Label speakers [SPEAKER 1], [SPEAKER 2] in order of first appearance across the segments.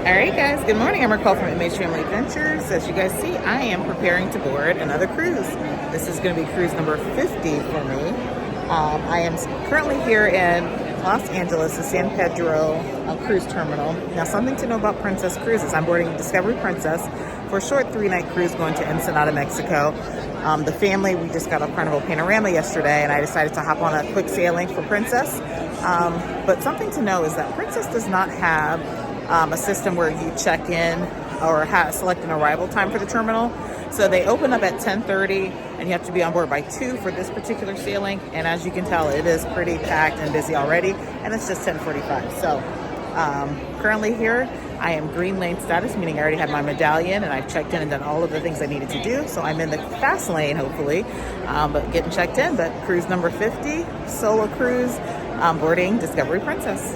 [SPEAKER 1] Alright guys, good morning. I'm RacQuelle from MHFamilyAdventures. As you guys see, I am preparing to board another cruise. This is going to be cruise number 50 for me. I am currently here in Los Angeles, the San Pedro cruise terminal. Now, something to know about Princess Cruises. I'm boarding Discovery Princess for a short 3-night cruise going to Ensenada, Mexico. The family, we just got off Carnival Panorama yesterday, and I decided to hop on a quick sailing for Princess. But something to know is that Princess does not have a system where you check in or select an arrival time for the terminal. So they open up at 10:30 and you have to be on board by 2 for this particular sailing. And as you can tell, it is pretty packed and busy already, and it's just 10:45. So currently here, I am green lane status, meaning I already have my medallion and I've checked in and done all of the things I needed to do. So I'm in the fast lane, hopefully, but getting checked in. But cruise number 50, solo cruise, boarding Discovery Princess.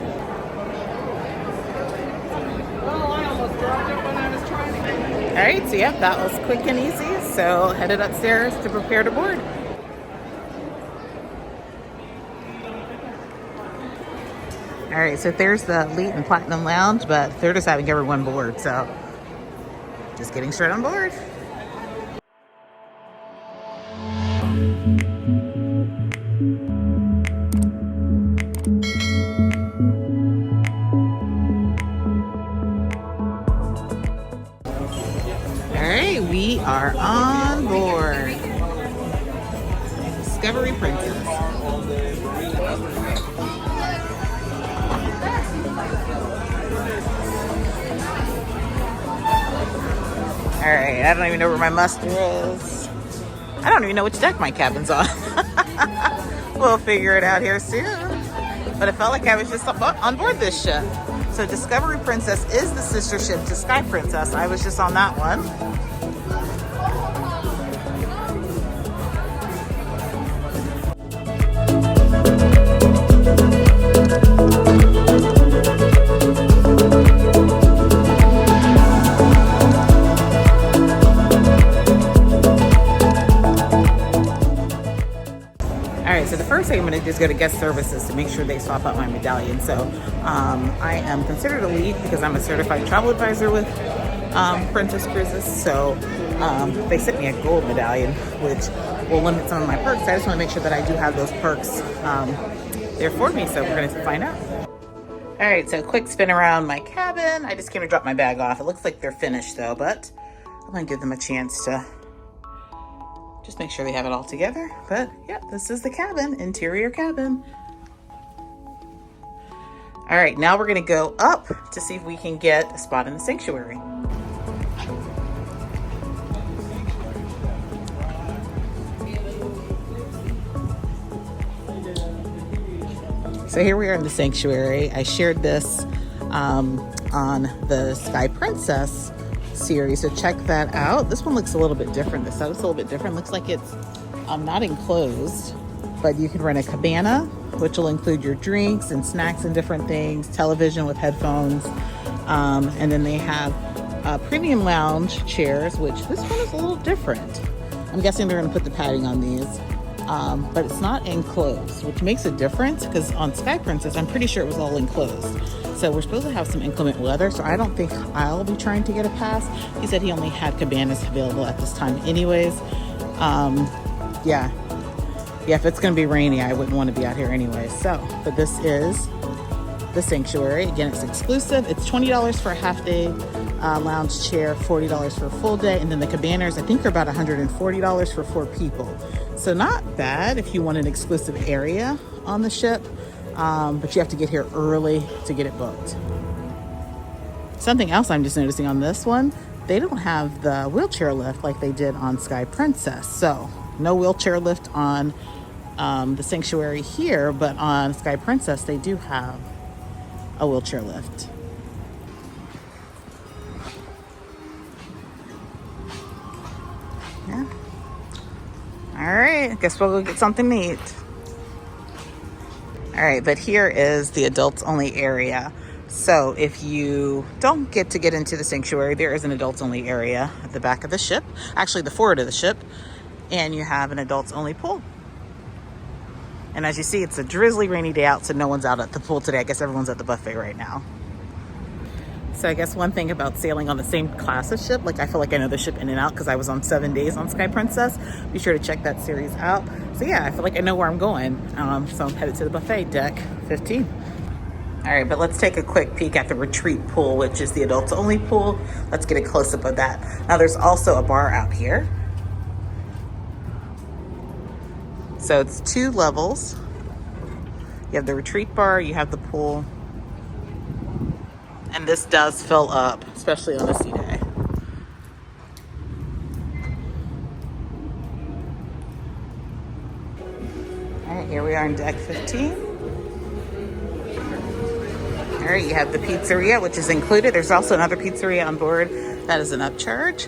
[SPEAKER 1] All right, so yeah, that was quick and easy. So headed upstairs to prepare to board. All right, so there's the Elite and Platinum Lounge, but they're just having everyone board. So just getting straight on board. We are on board Discovery Princess. All right, I don't even know where my muster is. I don't even know which deck my cabin's on. We'll figure it out here soon. But it felt like I was just on board this ship. So Discovery Princess is the sister ship to Sky Princess. I was just on that one. So the first thing I'm going to do is go to guest services to make sure they swap out my medallion. So I am considered elite because I'm a certified travel advisor with Princess Cruises. So they sent me a gold medallion, which will limit some of my perks. I just want to make sure that I do have those perks there for me. So we're going to find out. All right, so quick spin around my cabin. I just came to drop my bag off. It looks like they're finished though, but I'm going to give them a chance to just make sure they have it all together. But yeah, this is the cabin, interior cabin. All right, now we're gonna go up to see if we can get a spot in the sanctuary. So here we are in the sanctuary. I shared this on the Sky Princess series, so check that out. This one looks a little bit different. This side looks a little bit different. Looks like it's not enclosed, but you can rent a cabana, which will include your drinks and snacks and different things, television with headphones, and then they have premium lounge chairs, which this one is a little different. I'm guessing they're going to put the padding on these, but it's not enclosed, which makes a difference because on Sky Princess, I'm pretty sure it was all enclosed. So we're supposed to have some inclement weather, so I don't think I'll be trying to get a pass. He said he only had cabanas available at this time anyways. Yeah, if it's gonna be rainy, I wouldn't want to be out here anyways. So, but this is the sanctuary. Again, it's exclusive. It's $20 for a half day lounge chair, $40 for a full day, and then the cabanas I think are about $140 for 4 people. So not bad if you want an exclusive area on the ship. But you have to get here early to get it booked. Something else I'm just noticing on this one, they don't have the wheelchair lift like they did on Sky Princess. So no wheelchair lift on the sanctuary here, but on Sky Princess, they do have a wheelchair lift. Yeah. All right, I guess we'll go get something to eat. All right, but here is the adults only area. So if you don't get to get into the sanctuary, there is an adults only area at the back of the ship, actually the forward of the ship, and you have an adults only pool. And as you see, it's a drizzly rainy day out, so no one's out at the pool today. I guess everyone's at the buffet right now. So I guess one thing about sailing on the same class of ship, like I feel like I know the ship in and out because I was on 7 days on Sky Princess. Be sure to check that series out. So yeah, I feel like I know where I'm going. So I'm headed to the buffet, deck 15. All right, but let's take a quick peek at the retreat pool, which is the adults only pool. Let's get a close up of that. Now there's also a bar out here. So it's 2 levels. You have the retreat bar, you have the pool. And this does fill up, especially on a sea day. All right, here we are on deck 15. All right, you have the pizzeria, which is included. There's also another pizzeria on board that is an upcharge.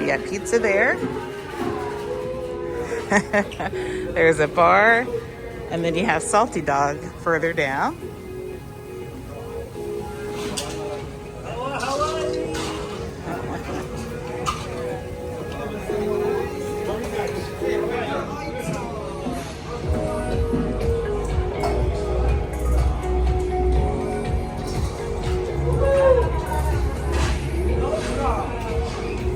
[SPEAKER 1] You got pizza there. There's a bar, and then you have Salty Dog further down.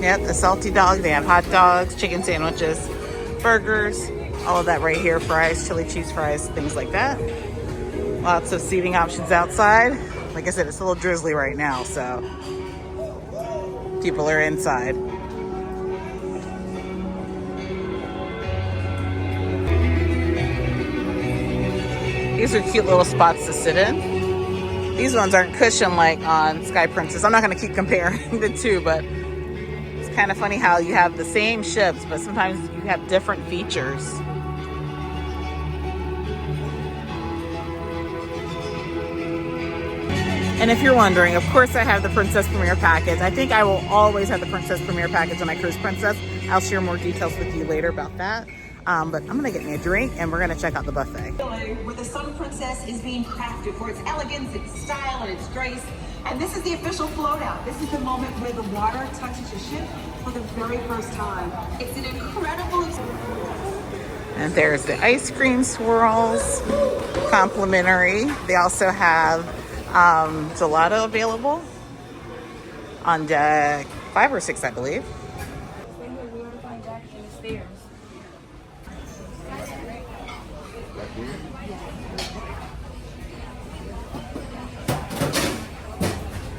[SPEAKER 1] Yep, the Salty Dog. They have hot dogs, chicken sandwiches, burgers, all of that right here. Fries, chili cheese fries, things like that. Lots of seating options outside. Like I said, it's a little drizzly right now, so people are inside. These are cute little spots to sit in. These ones aren't cushioned like on Sky Princess. I'm not going to keep comparing the two, but it's kind of funny how you have the same ships, but sometimes you have different features. And if you're wondering, of course I have the Princess Premier package. I think I will always have the Princess Premier package on my cruise Princess. I'll share more details with you later about that. But I'm gonna get me a drink and we're gonna check out the buffet.
[SPEAKER 2] Where the Sun Princess is being crafted for its elegance, its style, and its grace. And this is the official float out. This is the moment where the water touches your ship for the very first time. It's an incredible experience.
[SPEAKER 1] And there's the ice cream swirls, complimentary. They also have gelato available on deck 5 or 6, I believe.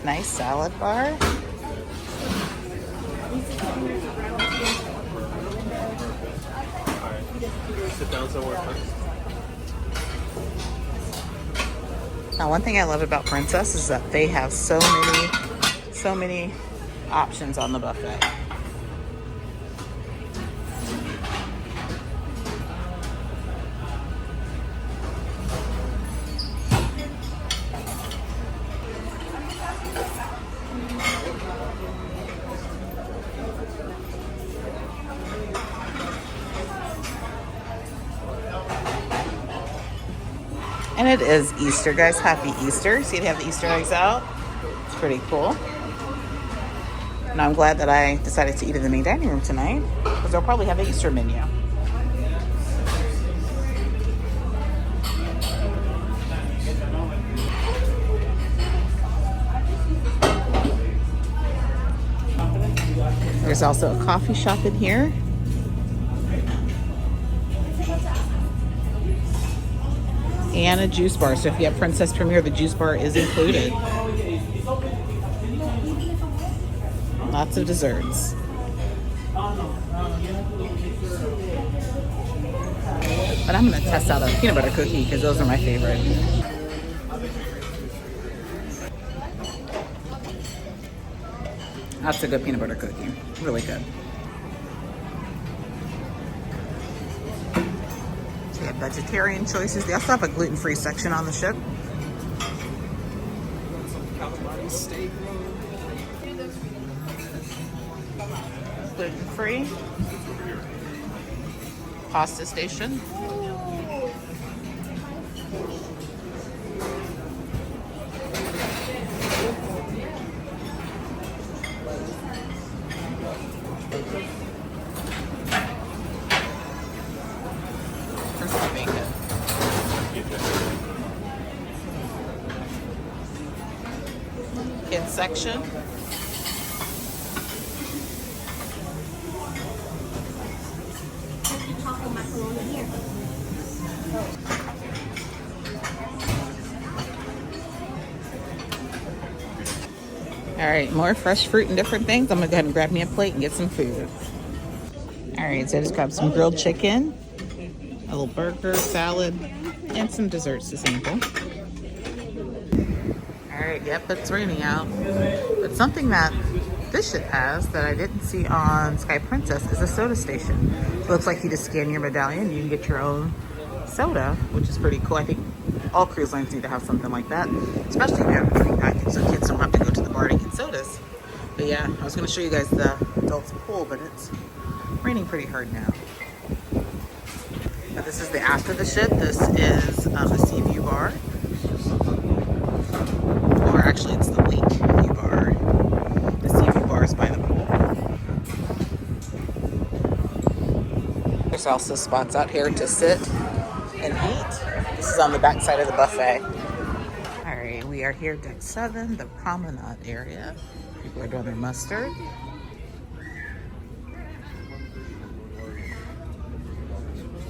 [SPEAKER 1] Nice salad bar.
[SPEAKER 3] Sit down somewhere first.
[SPEAKER 1] Now, one thing I love about Princess is that they have so many options on the buffet. And it is Easter, guys. Happy Easter. See, they have the Easter eggs out. It's pretty cool. And I'm glad that I decided to eat in the main dining room tonight because they'll probably have an Easter menu. There's also a coffee shop in here. And a juice bar. So if you have Princess Premier, the juice bar is included. Lots of desserts. But I'm going to test out a peanut butter cookie because those are my favorite. That's a good peanut butter cookie. Really good. They have vegetarian choices. They also have a gluten-free section on the ship. Gluten-free. Pasta station. section. All right, more fresh fruit and different things. I'm gonna go ahead and grab me a plate and get some food. All right, so I just grabbed some grilled chicken, a little burger, salad, and some desserts to sample. All right, yep, it's raining out. But something that this ship has that I didn't see on Sky Princess is a soda station. It looks like you just scan your medallion, you can get your own soda, which is pretty cool. I think all cruise lines need to have something like that, especially if you have a drink package so kids don't have to go to the bar to get sodas. But yeah, I was gonna show you guys the adults pool, but it's raining pretty hard now. Now this is the after the ship. This is the sea view bar. Or actually it's the lake view bar. The sea view bar is by the pool. There's also spots out here to sit and eat. This is on the back side of the buffet. All right, we are here deck 7, the promenade area. People are doing their mustard.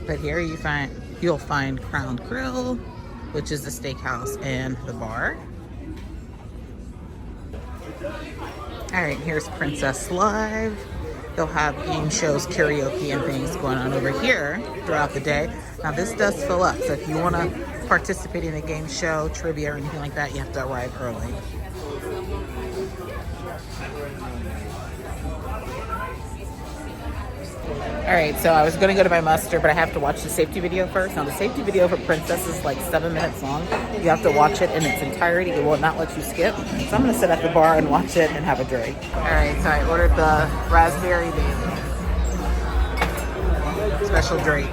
[SPEAKER 1] But here you'll find Crown Grill, which is the steakhouse and the bar. All right, here's Princess Live. They'll have game shows, karaoke, and things going on over here throughout the day. Now this does fill up, so if you want to participate in a game show, trivia, or anything like that, you have to arrive early. All right, so I was gonna go to my muster, but I have to watch the safety video first. Now the safety video for Princess is like 7 minutes long. You have to watch it in its entirety. It will not let you skip. So I'm gonna sit at the bar and watch it and have a drink. All right, so I ordered the raspberry basil special drink.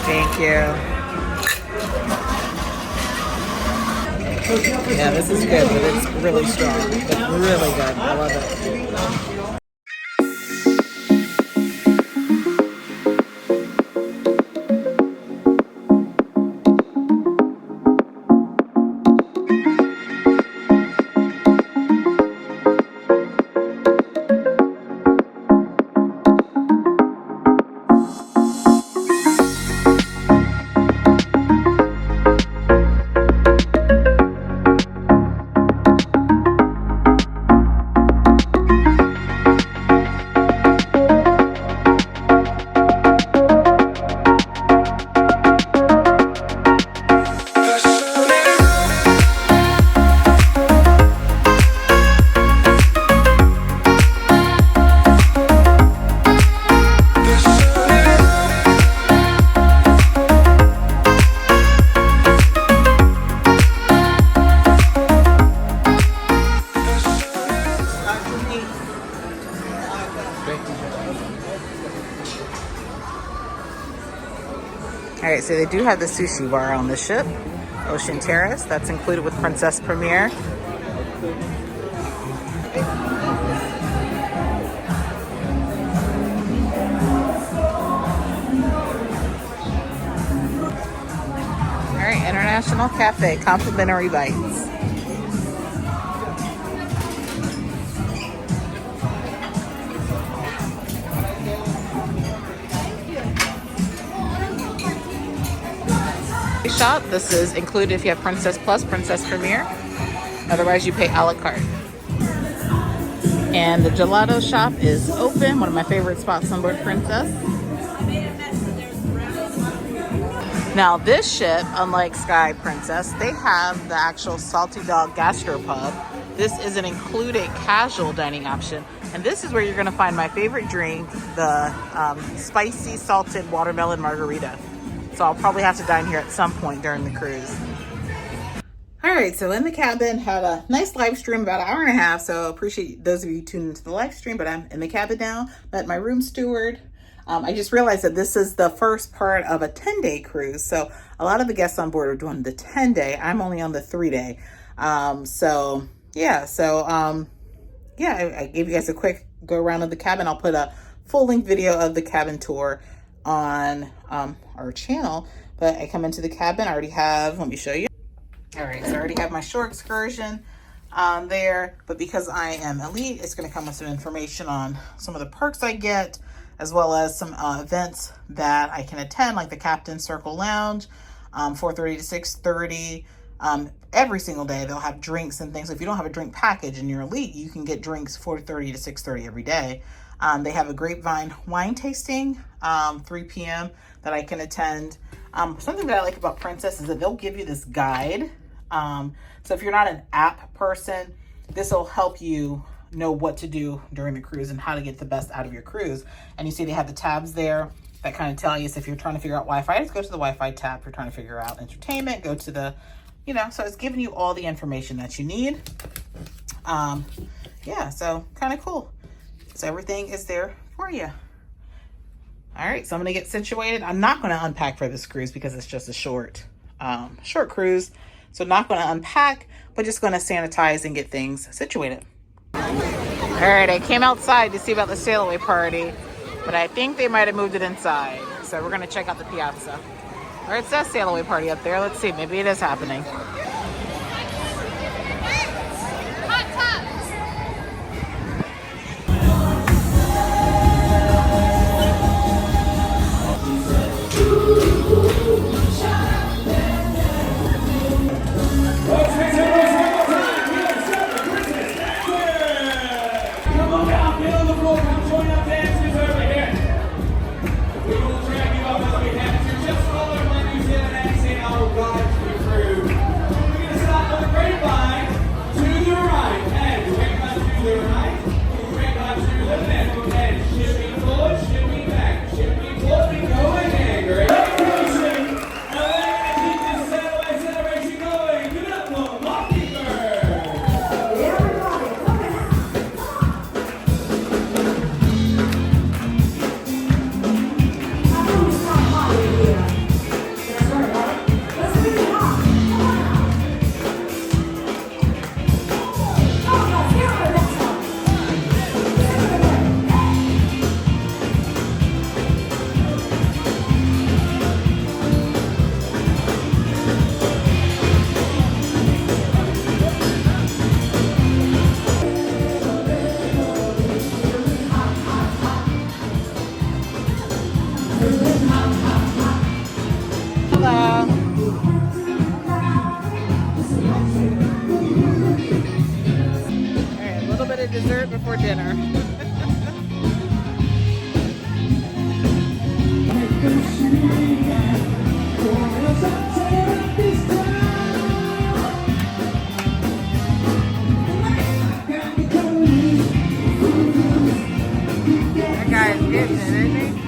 [SPEAKER 1] Thank you. Yeah, this is good, but it's really strong. It's really good. I love it. All right, so they do have the sushi bar on the ship, Ocean Terrace. That's included with Princess Premier. All right, International Cafe, complimentary bites. Shop. This is included if you have Princess Plus, Princess Premier. Otherwise, you pay a la carte. And the gelato shop is open. One of my favorite spots on board Princess. Now, this ship, unlike Sky Princess, they have the actual Salty Dog Gastropub. This is an included casual dining option. And this is where you're going to find my favorite drink, the spicy salted watermelon margarita. So I'll probably have to dine here at some point during the cruise. All right, so in the cabin, had a nice live stream, about an hour and a half. So appreciate those of you tuned into the live stream, but I'm in the cabin now, met my room steward. I just realized that this is the first part of a 10-day cruise. So a lot of the guests on board are doing the 10-day. I'm only on the 3-day. I gave you guys a quick go around of the cabin. I'll put a full length video of the cabin tour on our channel. But I come into the cabin, I already have, let me show you. All right, so I already have my shore excursion there, but because I am elite, it's going to come with some information on some of the perks I get, as well as some events that I can attend, like the Captain's Circle Lounge, 4:30 to 6:30. Every single day they'll have drinks and things. So if you don't have a drink package and you're elite, you can get drinks 4:30 to 6:30 every day. They have a grapevine wine tasting, 3 p.m. that I can attend. Something that I like about Princess is that they'll give you this guide. So if you're not an app person, this will help you know what to do during the cruise and how to get the best out of your cruise. And you see they have the tabs there that kind of tell you, so if you're trying to figure out Wi-Fi, just go to the Wi-Fi tab. If you're trying to figure out entertainment, go to the, so it's giving you all the information that you need. Yeah, so kind of cool. So everything is there for you. All right, so I'm gonna get situated. I'm not gonna unpack for this cruise because it's just a short cruise. So not gonna unpack, but just gonna sanitize and get things situated. All right, I came outside to see about the Sailway Party, but I think they might have moved it inside. So we're gonna check out the piazza. Or it says Sailway Party up there. Let's see, maybe it is happening. Dessert before dinner. That guy's getting it, isn't he?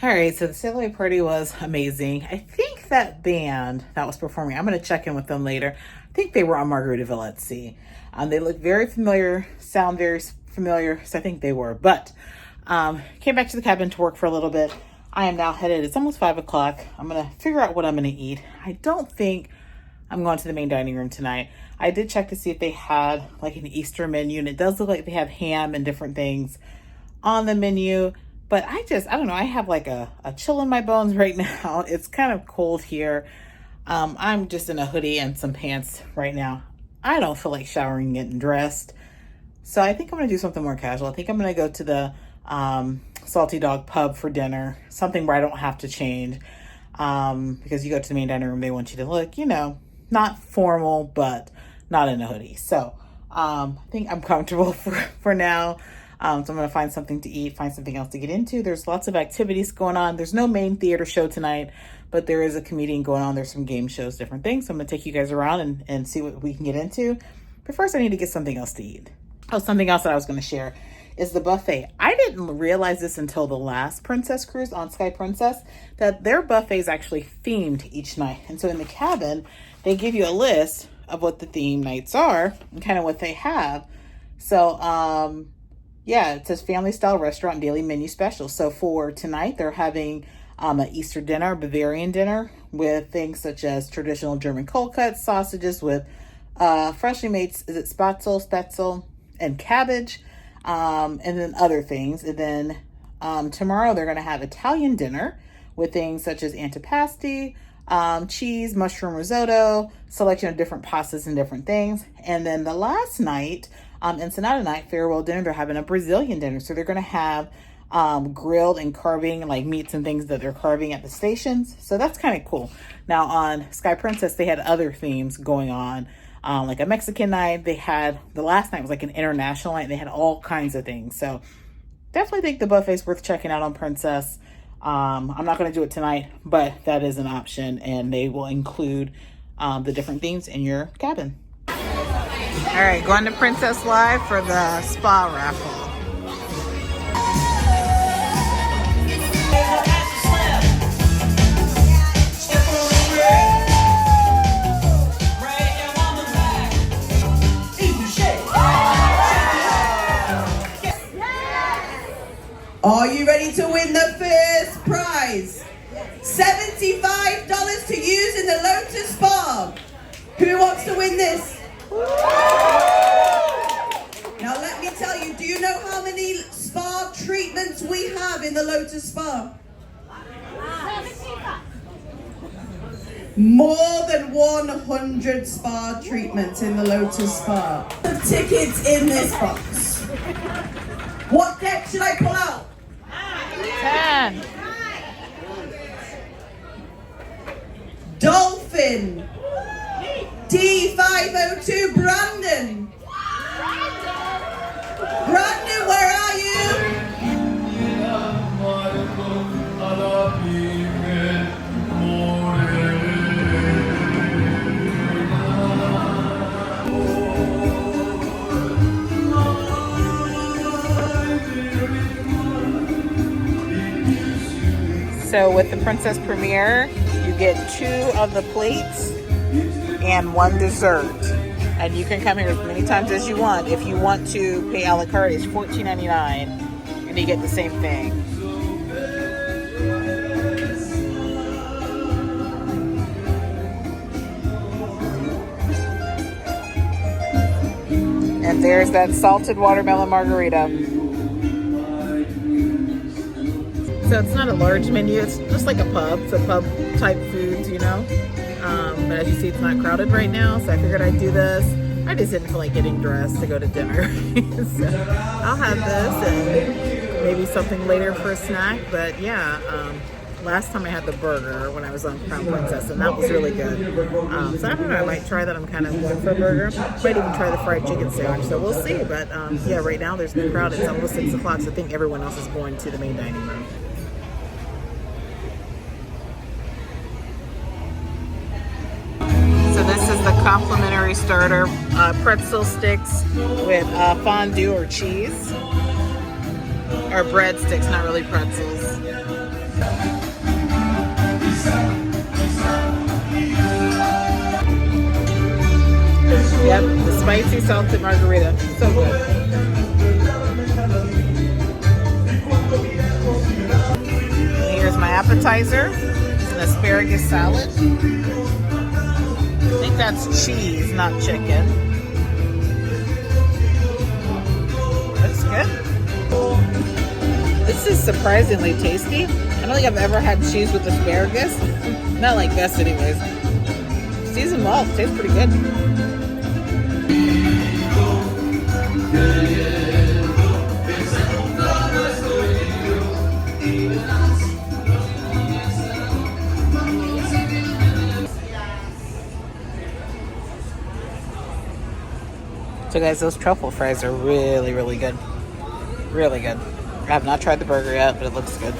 [SPEAKER 1] All right, so the Sailway Party was amazing. I think that band that was performing, I'm going to check in with them later. I think they were on Margaritaville at Sea. They look very familiar, sound very familiar, so I think they were. But came back to the cabin to work for a little bit. I am now headed, it's almost 5 o'clock. I'm going to figure out what I'm going to eat. I don't think I'm going to the main dining room tonight. I did check to see if they had like an Easter menu, and it does look like they have ham and different things on the menu. But I don't know, I have like a chill in my bones right now. It's kind of cold here. I'm just in a hoodie and some pants right now. I don't feel like showering and getting dressed. So I think I'm going to do something more casual. I think I'm going to go to the Salty Dog Pub for dinner. Something where I don't have to change. Because you go to the main dining room, they want you to look, you know, not formal, but not in a hoodie. So I think I'm comfortable for now. So I'm going to find something to eat, find something else to get into. There's lots of activities going on. There's no main theater show tonight, but there is a comedian going on. There's some game shows, different things. So I'm going to take you guys around and see what we can get into. But first I need to get something else to eat. Oh, something else that I was going to share is the buffet. I didn't realize this until the last Princess cruise on Sky Princess, that their buffet is actually themed each night. And so in the cabin, they give you a list of what the theme nights are and kind of what they have. So, yeah, it says family style restaurant daily menu special. So for tonight, they're having an Easter dinner, Bavarian dinner with things such as traditional German cold cuts, sausages with freshly made, is it spatzel, and cabbage, and then other things. And then tomorrow they're going to have Italian dinner with things such as antipasti, cheese, mushroom risotto, selection of different pastas and different things. And then the last night, Ensenada night, farewell dinner, they're having a Brazilian dinner. So they're going to have grilled and carving, like meats and things that they're carving at the stations. So that's kind of cool. Now on Sky Princess, they had other themes going on, like a Mexican night. They had, the last night was like an international night. They had all kinds of things. So definitely think the buffet's worth checking out on Princess. I'm not going to do it tonight, but that is an option, and they will include the different themes in your cabin. All right, going to Princess Live for the spa raffle.
[SPEAKER 4] Are you ready to win the first prize? $75 to use in the Lotus Spa. Who wants to win this? Now let me tell you, do you know how many spa treatments we have in the Lotus Spa? More than 100 spa treatments in the Lotus Spa. The tickets in this box. What deck should I pull out?
[SPEAKER 1] 10.
[SPEAKER 4] Dolphin. D502 Brandon. Brandon, where are you?
[SPEAKER 1] So with the Princess Premiere, you get 2 of the plates and 1 dessert. And you can come here as many times as you want. If you want to pay a la carte, it's $14.99, and you get the same thing. And there's that salted watermelon margarita. So it's not a large menu, it's just like a pub. It's a pub type foods, you know. But as you see, it's not crowded right now, so I figured I'd do this. I just didn't feel like getting dressed to go to dinner. So I'll have this and maybe something later for a snack. But yeah, last time I had the burger when I was on Crown Princess, and that was really good. So I don't know, I might try that. I'm kind of going for a burger. Might even try the fried chicken sandwich, so we'll see. But yeah, right now there's no crowd. It's almost 6 o'clock, so I think everyone else is going to the main dining room. So this is the complimentary starter, pretzel sticks with fondue or cheese, or breadsticks, not really pretzels. Yep, the spicy salted margarita, so good. And here's my appetizer, an asparagus salad. I think that's cheese, not chicken. Looks good.
[SPEAKER 4] The
[SPEAKER 1] This is surprisingly tasty. I don't think I've ever had cheese with asparagus. Not like this anyways. Seasoned well, tastes pretty good. So guys, those truffle fries are really, really good. Really good. I have not tried the burger yet, but it looks good.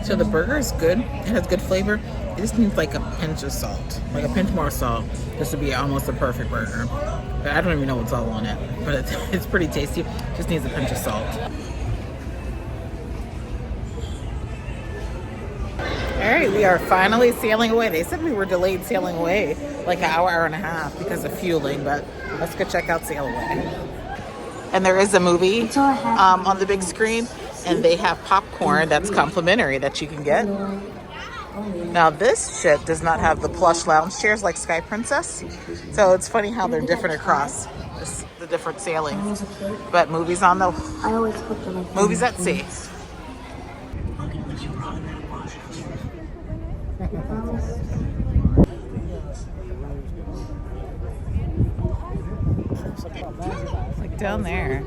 [SPEAKER 1] So the burger is good. It has good flavor. It just needs like a pinch of salt. Like a pinch more salt. This would be almost a perfect burger. But I don't even know what's all on it. But it's pretty tasty. Just needs a pinch of salt. All right, we are finally sailing away. They said we were delayed sailing away like an hour, hour and a half because of fueling, but let's go check out Sail Away. And there is a movie on the big screen, and they have popcorn that's complimentary that you can get. Now this ship does not have the plush lounge chairs like Sky Princess, so it's funny how they're different across the different sailings. But movies on the movies at sea. Like down there.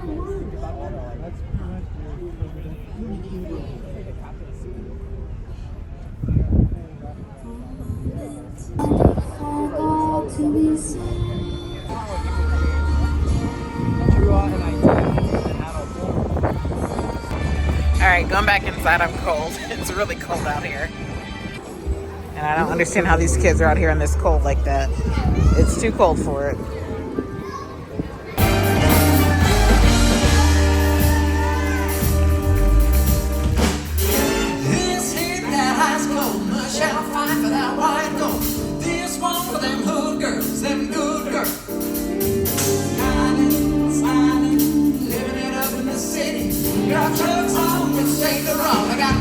[SPEAKER 1] All right, going back inside. I'm cold. It's really cold out here. And I don't understand how these kids are out here in this cold like that. It's too cold for it.
[SPEAKER 5] This hit that high school, much I'll find for that white gold. This one for them hood girls, them good girls. Shining, smiling, living it up in the city. Got trucks on, can take the road. I got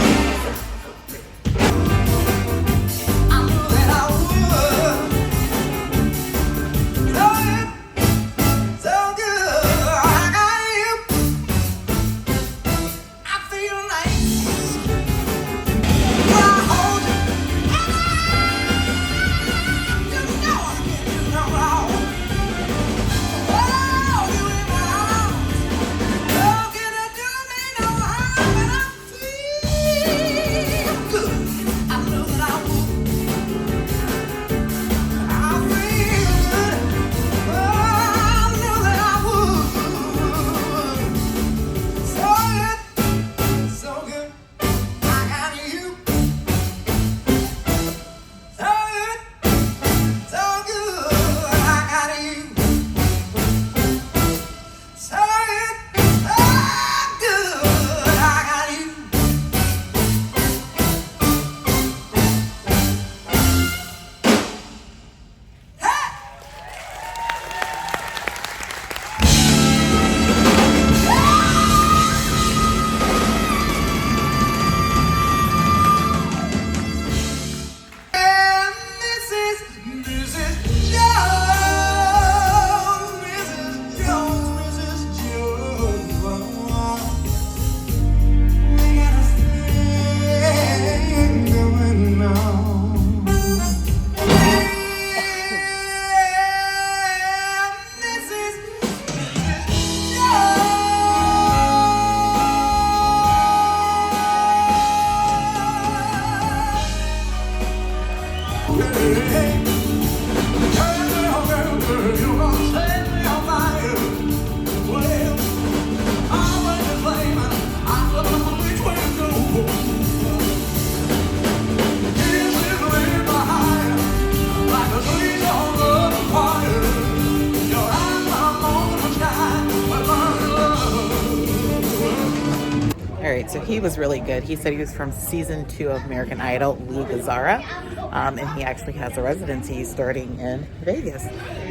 [SPEAKER 1] So he was really good. He said he was from season 2 of American Idol, Lou Gazzara, and he actually has a residency starting in Vegas.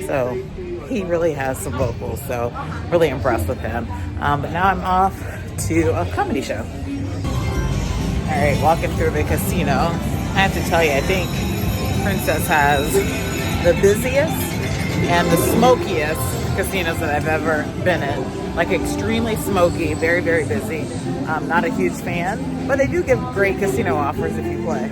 [SPEAKER 1] So he really has some vocals, so really impressed with him. But now I'm off to a comedy show. All right, walking through the casino. I have to tell you, I think Princess has the busiest and the smokiest casinos that I've ever been in. Like extremely smoky, very, very busy. I'm not a huge fan, but they do give great casino offers if you play.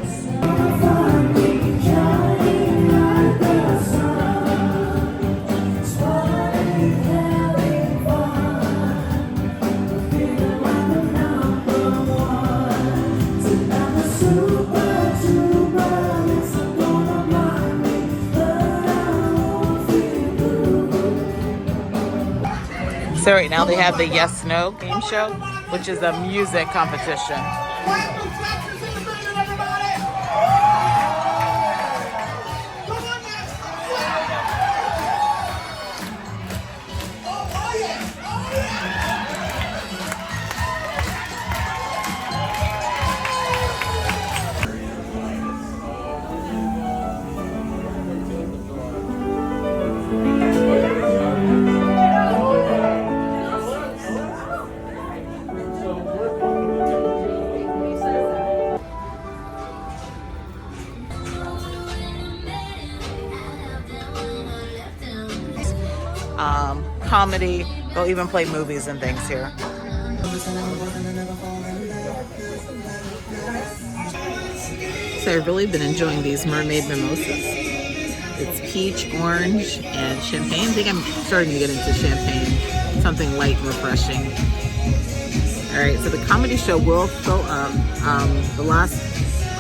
[SPEAKER 1] So right now they have the Yes No game show, which is a music competition. Comedy, they'll even play movies and things here. So I've really been enjoying these mermaid mimosas. It's peach, orange, and champagne. I think I'm starting to get into champagne, something light and refreshing. All right, so the comedy show will fill up. The last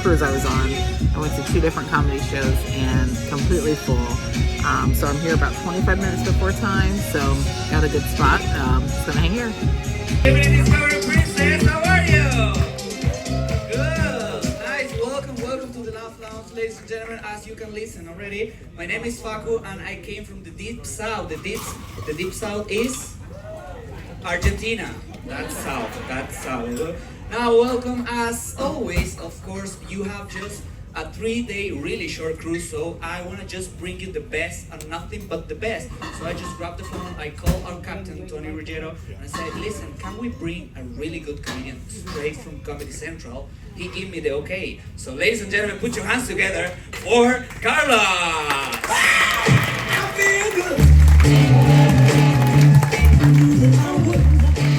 [SPEAKER 1] cruise I was on, I went to 2 different comedy shows and completely full. So I'm here about 25 minutes before time, so got a good spot. Just gonna hang here.
[SPEAKER 5] Hey, Princess, how are you? Good, nice. Welcome to the Laugh Lounge, ladies and gentlemen. As you can listen already, my name is Facu, and I came from the deep south. The deep south is Argentina. That's south. Now, welcome as always. Of course, you have just a 3-day really short cruise, so I want to just bring you the best and nothing but the best. So I just grabbed the phone, I called our captain, Tony Ruggiero, and I said, listen, can we bring a really good comedian straight from Comedy Central? He gave me the okay. So ladies and gentlemen, put your hands together for Carlos! I feel good.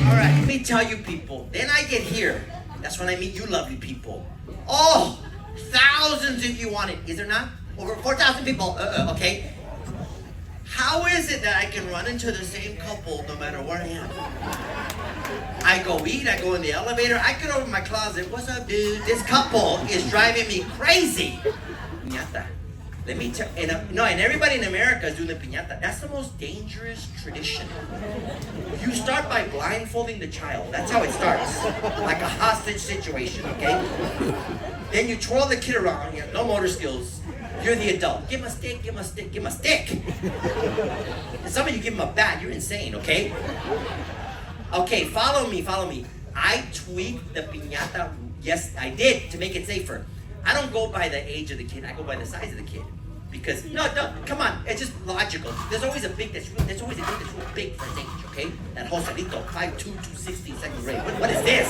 [SPEAKER 6] All right, let me tell you people, then I get here. That's when I meet you lovely people. Oh! Thousands if you want it. Is there not? Over 4,000 people. Okay. How is it that I can run into the same couple no matter where I am? I go eat, I go in the elevator, I get over my closet. What's up, dude? This couple is driving me crazy. Piñata. Let me tell you, and everybody in America is doing the piñata. That's the most dangerous tradition. You start by blindfolding the child. That's how it starts. Like a hostage situation, okay? Then you twirl the kid around, you have no motor skills. You're the adult. Give him a stick, give him a stick, give him a stick. And some of you give him a bat, you're insane, okay? Okay, follow me. I tweaked the piñata, yes, I did, to make it safer. I don't go by the age of the kid, I go by the size of the kid. Because, no, come on, it's just logical. There's always a kid that's real big for his age, okay? That Joselito, 5'2", 260, second grade. What is this?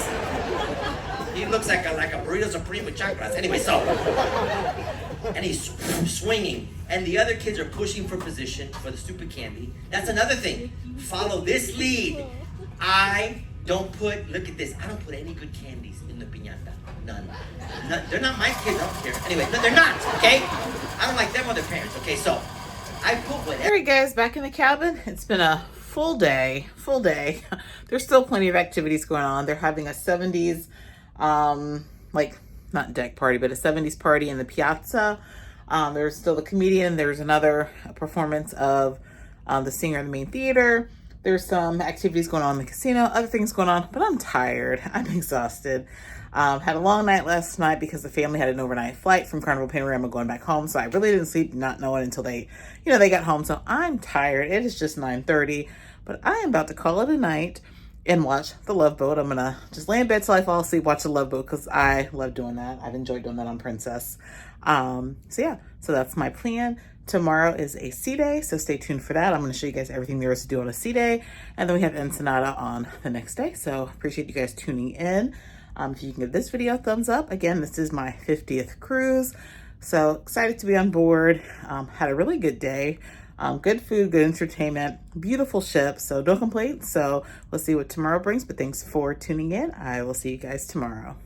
[SPEAKER 6] He looks like a burrito supreme with chakras. Anyway, so, and he's swinging. And the other kids are pushing for position for the stupid candy. That's another thing. Follow this lead. I don't put, look at this, I don't put any good candies in the piñata. None. They're not my kids, I don't care. Anyway, no, they're not, okay? I don't like them or their parents, okay? So, I put whatever.
[SPEAKER 1] All right, guys, back in the cabin. It's been a full day. There's still plenty of activities going on. They're having a 70s, like, not deck party, but a 70s party in the piazza. There's still the comedian. There's another performance of the singer in the main theater. There's some activities going on in the casino, other things going on, but I'm tired. I'm exhausted. Had a long night last night because the family had an overnight flight from Carnival Panorama going back home. So I really didn't sleep, not knowing until they got home. So I'm tired. It is just 9:30, but I am about to call it a night and watch The Love Boat. I'm going to just lay in bed till I fall asleep, watch The Love Boat, because I love doing that. I've enjoyed doing that on Princess. So that's my plan. Tomorrow is a sea day, so stay tuned for that. I'm going to show you guys everything there is to do on a sea day. And then we have Ensenada on the next day. So appreciate you guys tuning in. If you can give this video a thumbs up. Again, this is my 50th cruise. So excited to be on board. Had a really good day. Good food, good entertainment, beautiful ship. So don't complain. So we'll see what tomorrow brings. But thanks for tuning in. I will see you guys tomorrow.